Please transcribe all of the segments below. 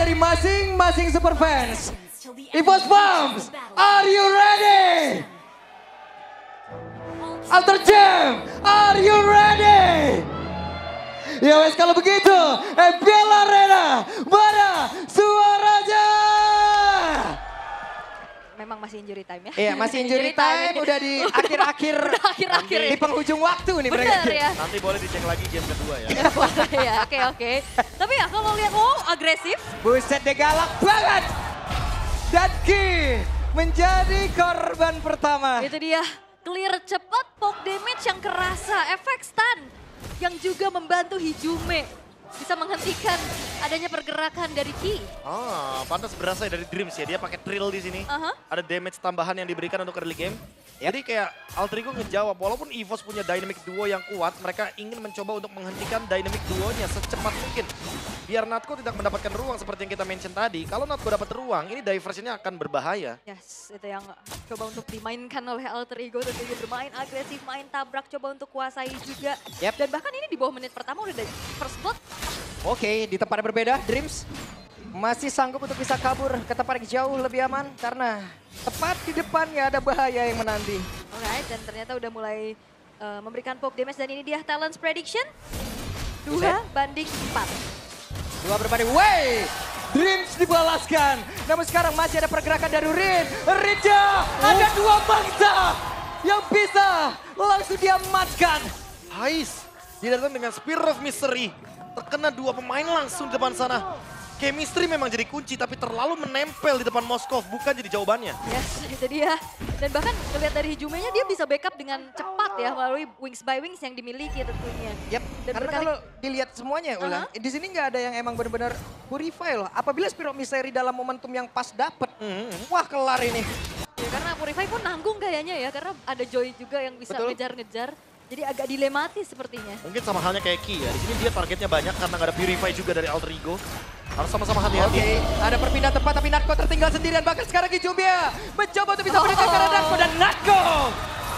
dari masing-masing super fans. EVOS Farms, are you ready? Alter Jam, are you ready? Ya wes kalau begitu, MPL Arena, mana suaranya? Memang masih injury time ya? Iya masih injury time, udah di akhir-akhir. Udah akhir-akhir. Di penghujung waktu nih mereka. Bener ya? Nanti boleh dicek lagi game kedua ya. Boleh ya, oke. Tapi ya kalau lihat, agresif. Buset deh galak banget. Dan Ki menjadi korban pertama. Itu dia, clear cepat, poke damage yang kerasa, efek stun. Yang juga membantu Hijume. Bisa menghentikan adanya pergerakan dari Ki. Pantas berasal dari Dreams ya. Dia pakai trill di sini. Ada damage tambahan yang diberikan untuk early game. Jadi kayak Alter Ego ngejawab, walaupun EVOS punya dynamic duo yang kuat, mereka ingin mencoba untuk menghentikan dynamic duonya secepat mungkin. Biar Natko tidak mendapatkan ruang seperti yang kita mention tadi. Kalau Natko dapat ruang, ini diversionnya akan berbahaya. Yes, itu yang coba untuk dimainkan oleh Alter Ego. Dan dia bermain agresif, main tabrak, coba untuk kuasai juga. Dan bahkan ini di bawah menit pertama udah dari first blood. Oke, di tempat yang berbeda, Dreams masih sanggup untuk bisa kabur ke tempat yang jauh lebih aman karena tepat di depannya ada bahaya yang menanti. Alright, dan ternyata udah mulai memberikan poke damage dan ini dia Talents Prediction. 2 banding 4. 2 berbanding, Dreams dibalaskan. Namun sekarang masih ada pergerakan dari Rin. Rinja, ada 2 bangsa yang bisa langsung diamankan. Hais, dia datang dengan Spear of Mystery. Terkena 2 pemain langsung di depan sana. Chemistry memang jadi kunci, tapi terlalu menempel di depan Moskov, bukan jadi jawabannya. Yes, itu dia. Dan bahkan ngelihat dari Hijumenya dia bisa backup dengan cepat ya melalui Wings by Wings yang dimiliki tentunya. Dan Karena kalau dilihat semuanya ulang, di sini nggak ada yang emang benar-benar purify loh. Apabila Spirit Mystery dalam momentum yang pas dapet, wah kelar ini. Ya, karena Purify pun nanggung kayaknya ya, karena ada Joy juga yang bisa ngejar-ngejar. Jadi agak dilematis sepertinya. Mungkin sama halnya kayak Ki ya. Di sini dia targetnya banyak karena nggak ada Purify juga dari Alter Ego. Harus sama-sama hati-hati. Oke, ada perpindahan tempat tapi Natko tertinggal sendirian. Bahkan sekarang Kijumia mencoba untuk bisa meninggalkan Natko dan Natko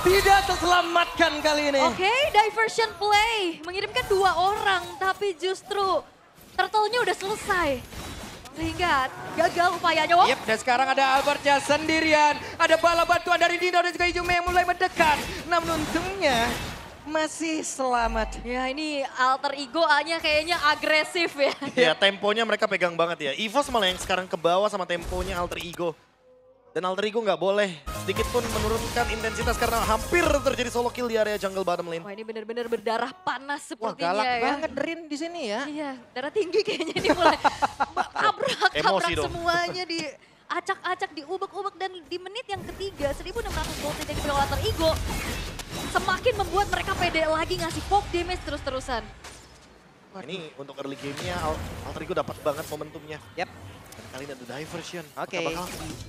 tidak terselamatkan kali ini. Oke, diversion play. Mengirimkan 2 orang tapi justru turtle-nya udah selesai. Sehingga gagal upayanya. Dan sekarang ada Albertnya sendirian. Ada bala bantuan dari Dino dan juga Kijumia yang mulai mendekat. Namun untungnya masih selamat. Ya ini Alter Ego-nya kayaknya agresif ya. Ya temponya mereka pegang banget ya. EVOS malah yang sekarang ke bawah sama temponya Alter Ego. Dan Alter Ego nggak boleh sedikit pun menurunkan intensitas karena hampir terjadi solo kill di area jungle bottom lane. Wah ini benar-benar berdarah panas sepertinya galak ya. banget Rin di sini ya. Iya, darah tinggi kayaknya ini mulai tabrak semuanya di acak-acak, diubek-ubek dan di menit yang ketiga 1600 gold yang diberi oleh Alter Ego. Semakin membuat mereka pede lagi ngasih poke damage terus-terusan. Ini untuk early game-nya Alter Ego dapat banget momentumnya. Kali ini ada diversion. Oke. Bakal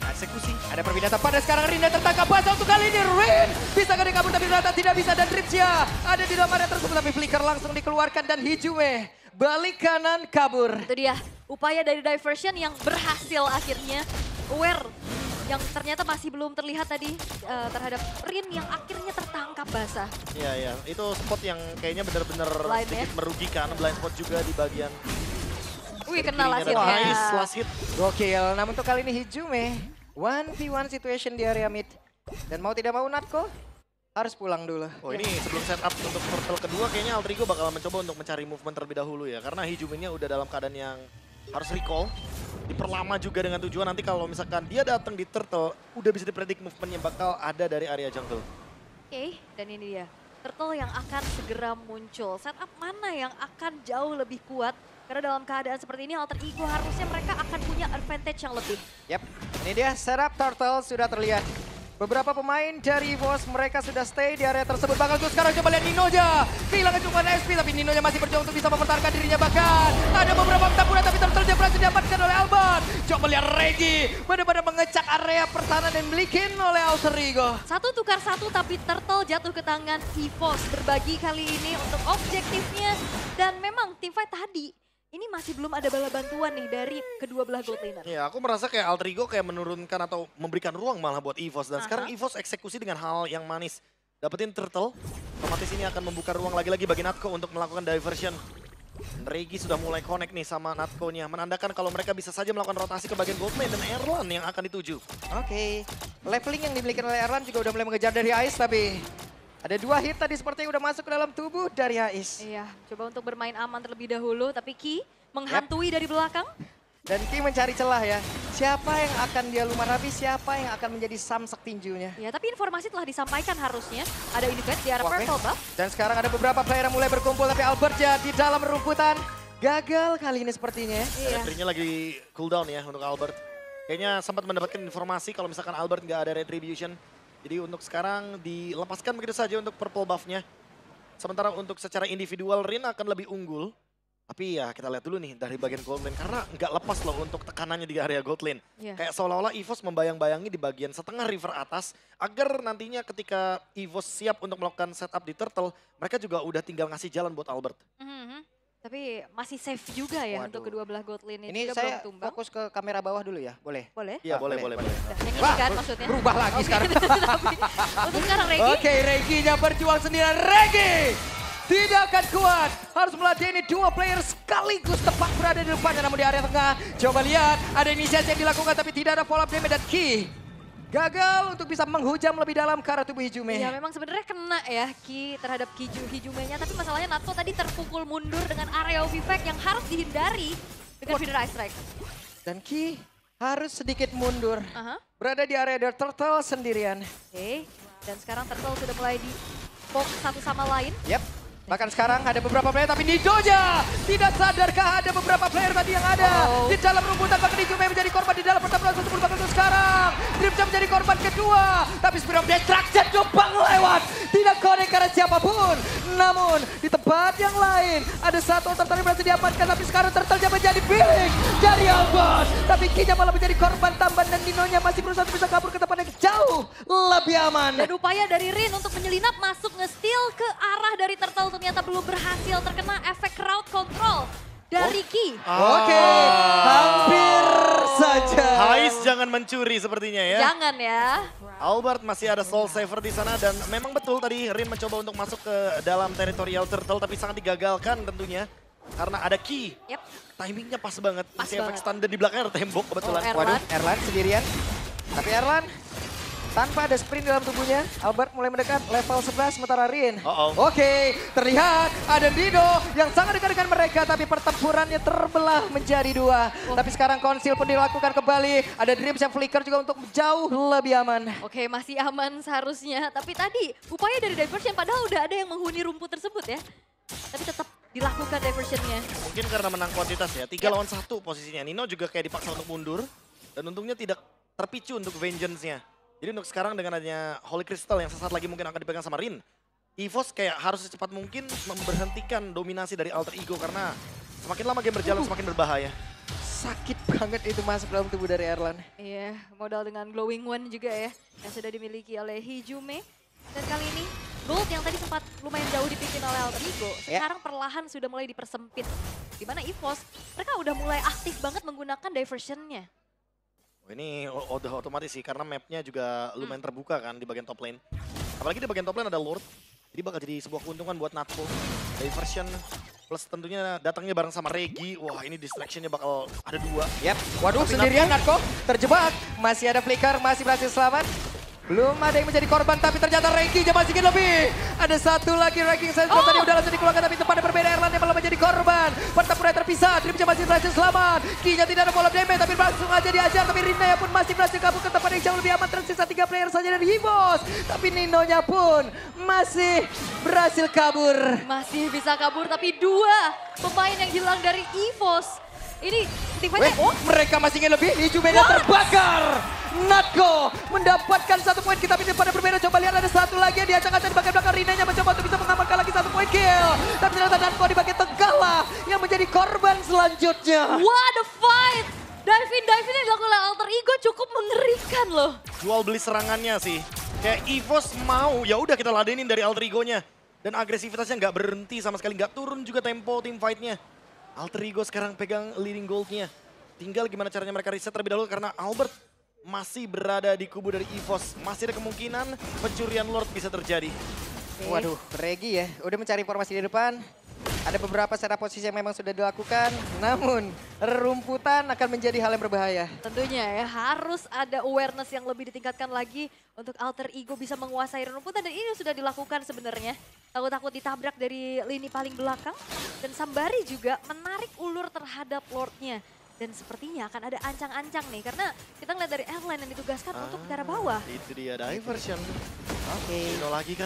eksekusi. Ada perpindahan tempat dan sekarang Rin tertangkap basah untuk kali ini. Rin bisa gak kabur tapi ternyata tidak bisa dan Dripsia ada di dalam area tersebut tapi Flicker langsung dikeluarkan dan Hijume balik kanan kabur. Itu dia upaya dari diversion yang berhasil akhirnya. Aware yang ternyata masih belum terlihat tadi terhadap Rin yang akhirnya tertangkap basah. Iya, itu spot yang kayaknya benar-benar sedikit merugikan. Blind spot juga di bagian. Wih, kena last last hit. Gokil, namun untuk kali ini Hijume 1v1 situation di area mid. Dan mau tidak mau Natko harus pulang dulu. Oh ini sebelum setup untuk turtle kedua kayaknya Alter Ego bakal mencoba untuk mencari movement terlebih dahulu ya. Karena Hijume-nya udah dalam keadaan yang harus recall. Diperlama juga dengan tujuan nanti kalau misalkan dia datang di turtle, udah bisa dipredik movementnya bakal ada dari area jungle. Oke, dan ini dia. Turtle yang akan segera muncul. Setup mana yang akan jauh lebih kuat? Karena dalam keadaan seperti ini Alter Ego harusnya mereka akan punya advantage yang lebih. Ini dia setup turtle sudah terlihat. Beberapa pemain dari EVOS mereka sudah stay di area tersebut. Bakal sekarang coba lihat Ninoja. Kehilangan cuma SP tapi Ninoja masih berjuang untuk bisa mempertahankan dirinya. Bahkan ada beberapa pertempuran tapi turtle berhasil didapatkan oleh Albert. Coba lihat Regi benar-benar mengecak area pertahanan dan milikin oleh Alter Ego. 1 tukar 1 tapi turtle jatuh ke tangan EVOS. Berbagi kali ini untuk objektifnya. Dan memang teamfight tadi ini masih belum ada bala bantuan nih dari kedua belah gold laner. Ya, aku merasa kayak Alter Ego kayak menurunkan atau memberikan ruang malah buat EVOS. Dan sekarang EVOS eksekusi dengan hal yang manis. Dapetin turtle, otomatis ini akan membuka ruang lagi-lagi bagi Natko untuk melakukan diversion. Regi sudah mulai connect nih sama Natko-nya. Menandakan kalau mereka bisa saja melakukan rotasi ke bagian gold lane dan Erlan yang akan dituju. Oke. Leveling yang dimiliki oleh Erlan juga udah mulai mengejar dari Ais, tapi ada 2 hit tadi sepertinya udah masuk ke dalam tubuh dari Ais. Iya, coba untuk bermain aman terlebih dahulu, tapi Ki menghantui dari belakang. Dan Ki mencari celah ya. Siapa yang akan dia lumarabi, siapa yang akan menjadi samsak tinjunya. Ya, tapi informasi telah disampaikan harusnya. Ada invade di arah purple buff. Dan sekarang ada beberapa player yang mulai berkumpul, tapi Albert ya di dalam rumputan. Gagal kali ini sepertinya. Iya. Retrinya lagi cooldown ya untuk Albert. Kayaknya sempat mendapatkan informasi kalau misalkan Albert nggak ada retribution. Jadi untuk sekarang dilepaskan begitu saja untuk purple buff-nya. Sementara untuk secara individual Rin akan lebih unggul. Tapi ya kita lihat dulu nih dari bagian gold lane. Karena nggak lepas loh untuk tekanannya di area gold lane. Yeah. Kayak seolah-olah EVOS membayang-bayangi di bagian setengah river atas. Agar nantinya ketika EVOS siap untuk melakukan setup di turtle. Mereka juga udah tinggal ngasih jalan buat Albert. Tapi masih safe juga ya untuk kedua belah gold lane ini. Saya fokus ke kamera bawah dulu ya, boleh? Boleh? Iya boleh. Nah, yang ini kan maksudnya? Berubah lagi sekarang. Untuk sekarang Regi. Oke, Reginya berjuang sendirian. Regi tidak akan kuat. Harus meladeni 2 player sekaligus tepat berada di depannya. Namun di area tengah, coba lihat. Ada inisiasi yang dilakukan tapi tidak ada follow up damage dan Ki gagal untuk bisa menghujam lebih dalam ke arah tubuh Hijume. Iya memang sebenarnya kena ya Ki terhadap Hijumenya. Tapi masalahnya Natko tadi terpukul mundur dengan area of effect yang harus dihindari dengan feeder ice strike. Dan Ki harus sedikit mundur. Berada di area The Turtle sendirian. Oke, dan sekarang Turtle sudah mulai di poke satu sama lain. Yap. Bahkan sekarang ada beberapa player tapi Nidoja tidak sadarkah ada beberapa player tadi yang ada di dalam rumputan. Bahkan Hijume menjadi korban di dalam pertempuran sebelum bahkan untuk sekarang. Dreamja menjadi korban kedua. Tapi Spirit of Destruction numpang lewat. Tidak connect karena siapapun. Namun di tempat yang lain ada satu Turtle yang berhasil diamankan. Tapi sekarang Turtle menjadi pilih dari Albert. Tapi Kinya malah menjadi korban tambahan dan Ninonya masih berusaha bisa kabur ke tempat yang jauh lebih aman. Dan upaya dari Rin untuk menyelinap masuk nge-steal ke arah dari Turtle ternyata belum berhasil terkena efek crowd control dari Ki. Oke, hampir saja. Hais jangan mencuri sepertinya ya. Jangan ya. Albert masih ada soul saver di sana dan memang betul tadi Rin mencoba untuk masuk ke dalam territorial turtle tapi sangat digagalkan tentunya. Karena ada Ki. Yep. Timingnya pas banget. Pas masih efek banget. stun dan di belakangnya ada tembok kebetulan. Waduh, Erlan sendirian. Tapi Erlan tanpa ada sprint dalam tubuhnya, Albert mulai mendekat level 11 sementara Rin. Oke, terlihat ada Dido yang sangat dekat dengan mereka tapi pertempurannya terbelah menjadi 2. Tapi sekarang konsil pun dilakukan kembali. Ada Dreams yang flicker juga untuk jauh lebih aman. Oke, masih aman seharusnya. Tapi tadi upaya dari diversion padahal udah ada yang menghuni rumput tersebut ya. Tapi tetap dilakukan diversionnya. Mungkin karena menang kuantitas ya, 3 lawan 1 posisinya. Nino juga kayak dipaksa untuk mundur dan untungnya tidak terpicu untuk vengeance-nya. Jadi untuk sekarang dengan adanya Holy Crystal yang sesaat lagi mungkin akan dipegang sama Rin. EVOS kayak harus secepat mungkin memberhentikan dominasi dari Alter Ego karena semakin lama game berjalan semakin berbahaya. Sakit banget itu masuk dalam tubuh dari Erlan. Iya, modal dengan Glowing One juga ya yang sudah dimiliki oleh Hijume. Dan kali ini gold yang tadi sempat lumayan jauh dipimpin oleh Alter Ego sekarang perlahan sudah mulai dipersempit. Dimana EVOS mereka udah mulai aktif banget menggunakan diversionnya. Ini udah otomatis sih karena mapnya juga lumayan terbuka kan di bagian top lane. Apalagi di bagian top lane ada Lord. Jadi bakal jadi sebuah keuntungan buat Natko. Diversion plus tentunya datangnya bareng sama Regi. Wah ini distractionnya bakal ada 2. Yap, waduh sendirian Natko terjebak. Masih ada flicker, masih berhasil selamat. Belum ada yang menjadi korban tapi ternyata Regi masih ingin lebih. Ada satu lagi ranking sense tadi udah langsung dikeluarkan tapi tempatnya berbeda. Erlan yang malah menjadi korban. Pertempuran terpisah, Dreamja masih berhasil selamat. Kinya tidak ada follow damage tapi langsung aja diajar. Tapi Rinaya pun masih berhasil kabur ke tempat yang jauh lebih aman. Tersisa 3 player saja dari EVOS. Tapi Ninonya pun masih berhasil kabur. Masih bisa kabur tapi 2 pemain yang hilang dari EVOS. Ini tiba-tiba mereka masih ingin lebih. Hijumenya terbakar. Natko mendapatkan 1 poin kita tapi pada berbeda. Coba lihat ada satu lagi yang diacak-acak di bagian belakang. Rinanya mencoba untuk bisa mengamankan lagi 1 poin kill. Tapi ternyata Natko di bagian tengah lah yang menjadi korban selanjutnya. What a fight! Diving yang dilakukan oleh Alter Ego cukup mengerikan loh. Jual beli serangannya sih. Kayak EVOS mau, ya udah kita ladenin dari Alter Ego-nya. Dan agresivitasnya nggak berhenti sama sekali, nggak turun juga tempo tim fight-nya. Alter Ego sekarang pegang leading gold-nya. Tinggal gimana caranya mereka reset terlebih dahulu karena Albert masih berada di kubu dari EVOS. Masih ada kemungkinan pencurian Lord bisa terjadi. Waduh, Regi ya udah mencari informasi di depan. Ada beberapa setup posisi yang memang sudah dilakukan, namun rumputan akan menjadi hal yang berbahaya. Tentunya ya, harus ada awareness yang lebih ditingkatkan lagi untuk Alter Ego bisa menguasai rumputan, dan ini sudah dilakukan sebenarnya. Takut-takut ditabrak dari lini paling belakang, dan Sambari juga menarik ulur terhadap Lordnya. Dan sepertinya akan ada ancang-ancang nih, karena kita ngeliat dari airline yang ditugaskan untuk ke arah bawah. Itu dia, diversion. Oke.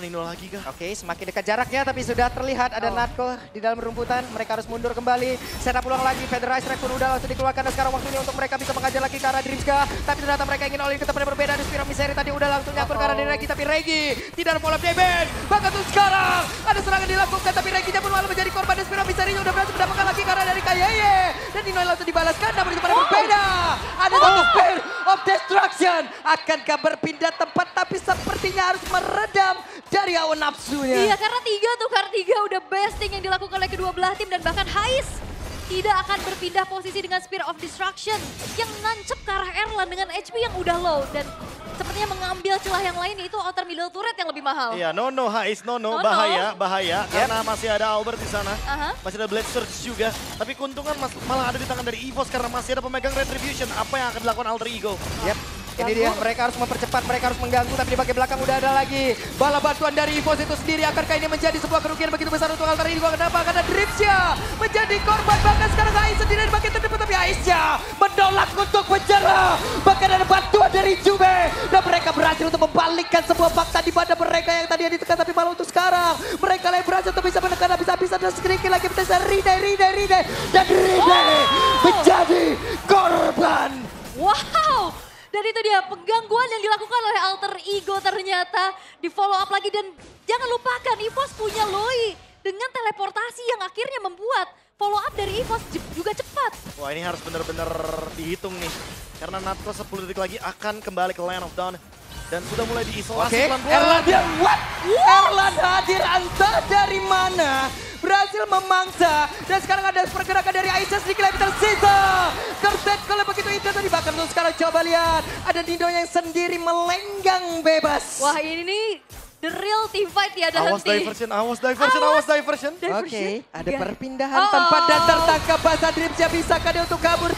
Nino lagi kah? Oke, semakin dekat jaraknya tapi sudah terlihat ada Natko di dalam rumputan. Mereka harus mundur kembali. Setup ulang lagi, Federalize Track pun udah langsung dikeluarkan. Dan sekarang waktunya untuk mereka bisa mengajar lagi ke arah Dreamska. Tapi ternyata mereka ingin all in ke tempat yang berbeda. Ada Spiro Miseri tadi udah langsung nyambur ke arah Regi. Tapi Regi tidak ada follow up damage. Bahkan tuh sekarang ada serangan dilakukan. Tapi Reginya pun malah menjadi korban. Dan Spiro Miseri udah berhasil mendapatkan lagi ke arah dari Kayeye. Dan Nino langsung dibalaskan, namun itu pada berbeda. Ada satu Spear of Destruction. Akankah berpindah tempat, tapi sepertinya harus meredam dari hawa nafsunya. Iya, karena tukar tiga udah besting yang dilakukan oleh kedua belah tim, dan bahkan Hais tidak akan berpindah posisi dengan Spear of Destruction yang nancep ke arah Erlan dengan HP yang udah low, dan sepertinya mengambil celah yang lain, itu outer middle turret yang lebih mahal. Iya, Hais, bahaya. Karena masih ada Albert di sana. Masih ada Blade Surge juga. Tapi keuntungan malah ada di tangan dari EVOS karena masih ada pemegang Retribution. Apa yang akan dilakukan Alter Ego? Ini dia, mereka harus mempercepat, mereka harus mengganggu, tapi di bagian belakang udah ada lagi. Bala bantuan dari EVOS itu sendiri, akankah ini menjadi sebuah kerugian begitu besar untuk Alter Ego? Kenapa? Karena Dreamsya menjadi korban, bahkan sekarang Hais sendiri di bagian terdepan, tapi Haisnya menolak untuk menyerah. Bahkan ada bantuan dari Juve, dan mereka berhasil untuk membalikkan sebuah fakta di mana mereka yang tadi ditekan, tapi malah untuk sekarang mereka yang berhasil untuk bisa menekan habis-habisan, dan sedikit lagi bisa Ride, dan Ride menjadi korban. Wow! Dan itu dia penggangguan yang dilakukan oleh Alter Ego ternyata di follow up lagi, dan jangan lupakan EVOS punya Loi dengan teleportasi yang akhirnya membuat follow up dari EVOS juga cepat. Wah, ini harus benar-benar dihitung nih. Karena Natko 10 detik lagi akan kembali ke Land of Dawn. Dan sudah mulai diisolasi pelan-pelan. Erlan dia Erlan hadir, entah dari mana. Berhasil memangsa, dan sekarang ada pergerakan dari Aisyah sedikit lagi tersisa. Kerset kalau begitu indah tadi, bahkan tuh sekarang coba lihat. Ada Nino yang sendiri melenggang bebas. Wah, ini nih the real team fight tiada Awas henti. diversion. Oke, ada perpindahan tempat dan tertangkap Basa Dreamsya. Bisakah dia untuk kabur?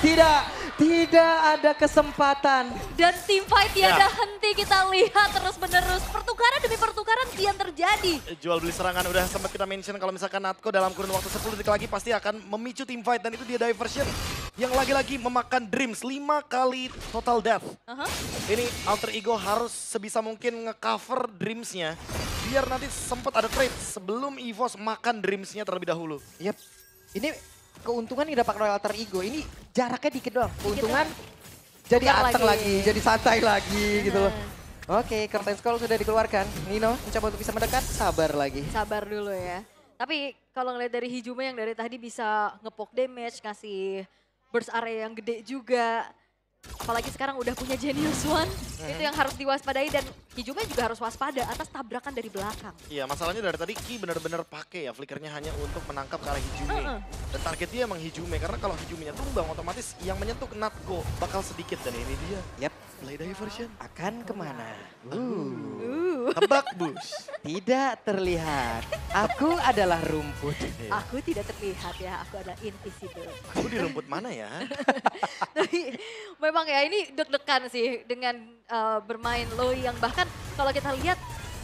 Tidak ada kesempatan. Dan team fight tiada henti, kita lihat terus-menerus. Pertukaran demi pertukaran kian terjadi. Jual beli serangan udah sempat kita mention kalau misalkan Natko dalam kurun waktu 10 detik lagi pasti akan memicu team fight. Dan itu dia diversion yang lagi-lagi memakan Dreams 5 kali total death. Ini Alter Ego harus sebisa mungkin nge-cover Dreamsnya biar nanti sempat ada trade sebelum EVOS makan Dreamsnya terlebih dahulu. Yap, ini keuntungan yang dapat oleh Alter Ego ini jaraknya dikit doang. Keuntungan jadi anteng lagi, jadi santai lagi gitu loh. Oke, Curtain Scroll sudah dikeluarkan. Nino mencoba untuk bisa mendekat, sabar lagi. Sabar dulu ya. Tapi kalau ngeliat dari Hijume yang dari tadi bisa nge-poke damage, ngasih burst area yang gede juga. Apalagi sekarang udah punya Genius One, itu yang harus diwaspadai, dan Hijume juga harus waspada atas tabrakan dari belakang. Iya, masalahnya dari tadi Ki benar-benar pakai ya flickernya hanya untuk menangkap ke arah Hijume. Dan targetnya emang Hijume, karena kalau Hijumenya tumbang otomatis yang menyentuh Natko bakal sedikit. Dan ini dia, play diversion. Akan kemana? Tebak bus. Tidak terlihat. Aku adalah rumput. Aku tidak terlihat ya, aku adalah invisible. Aku di rumput mana ya? Tapi memang ya ini deg-degan sih dengan bermain Loi yang bahkan kalau kita lihat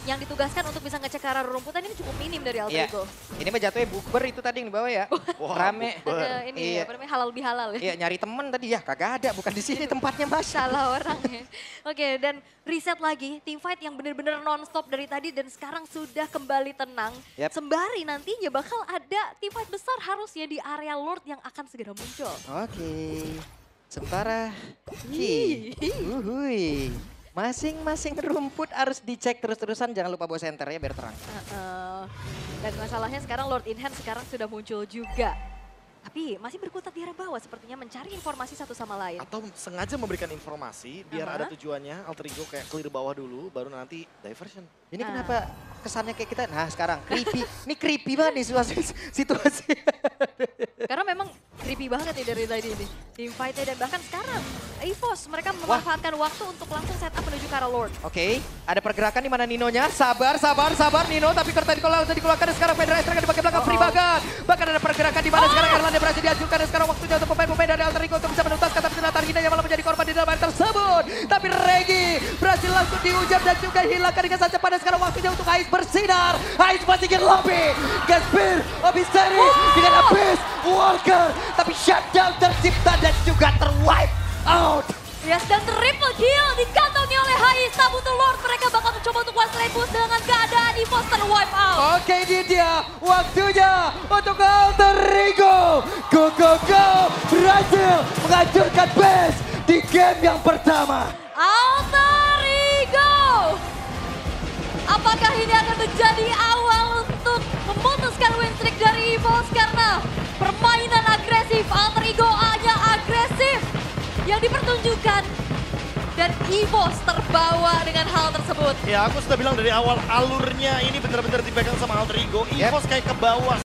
yang ditugaskan untuk bisa ngecek ke arah rumputan ini cukup minim dari Alter Ego. Ini mah jatuhnya bukber itu tadi yang dibawa ya. Rame. Ini apa namanya, halal bihalal ya. Iya, nyari temen tadi ya, kagak ada, bukan di sini tempatnya Mas. Salah orang ya. Oke, dan reset lagi team fight yang benar-benar non-stop dari tadi dan sekarang sudah kembali tenang. Sembari nantinya bakal ada team fight besar harusnya di area Lord yang akan segera muncul. Oke. Sementara masing-masing rumput harus dicek terus-terusan, jangan lupa bawa center ya biar terang. Dan masalahnya sekarang Lord in Hand sekarang sudah muncul juga. Tapi masih berkutat di area bawah sepertinya mencari informasi satu sama lain. Atau sengaja memberikan informasi biar ada tujuannya, Alter Ego kayak clear bawah dulu baru nanti diversion. Ini kenapa kesannya kayak kita, nah sekarang creepy, ini creepy banget nih situasi. Karena memang creepy banget nih dari tadi ini. Team fight-nya dan bahkan sekarang EVOS mereka memanfaatkan waktu untuk langsung setup menuju ke arah Lord. Oke, ada pergerakan di mana Ninonya. Sabar Nino, tapi Curtain Call langsung dikeluarkan dan sekarang Fedra Estrella di bagian belakang free banget. Bahkan ada pergerakan di mana sekarang Erlanda berhasil dihancurkan dan sekarang waktunya untuk pemain-pemain dari Alter Ego untuk bisa menuntaskan, tapi ternyata Hina yang malah menjadi korban di dalam hal tersebut. Tapi Regi berhasil langsung dihujam dan juga hilangkan dengan saja pada sekarang waktunya untuk Ais bersinar. Ais masih ingin lobby. Gaspir, Obisteri dengan Abyss, Walker. Tapi shutdown tercipta dan juga terwipe out. Yes, dan triple kill dikantongi oleh Hais. Tak butuh Lord, mereka bakal mencoba untuk one slide boost dengan keadaan EVOS terwipe out. Oke, ini dia waktunya untuk Alter Ego. Go, berhasil menghancurkan base di game yang pertama. Alter Ego, apakah ini akan menjadi awal untuk memutuskan win streak dari EVOS? Karena permainan agresif Alter Ego hanya agresif yang dipertunjukkan dan EVOS terbawa dengan hal tersebut. Ya, aku sudah bilang dari awal alurnya ini benar-benar dipegang sama Alter Ego. EVOS kayak ke bawah.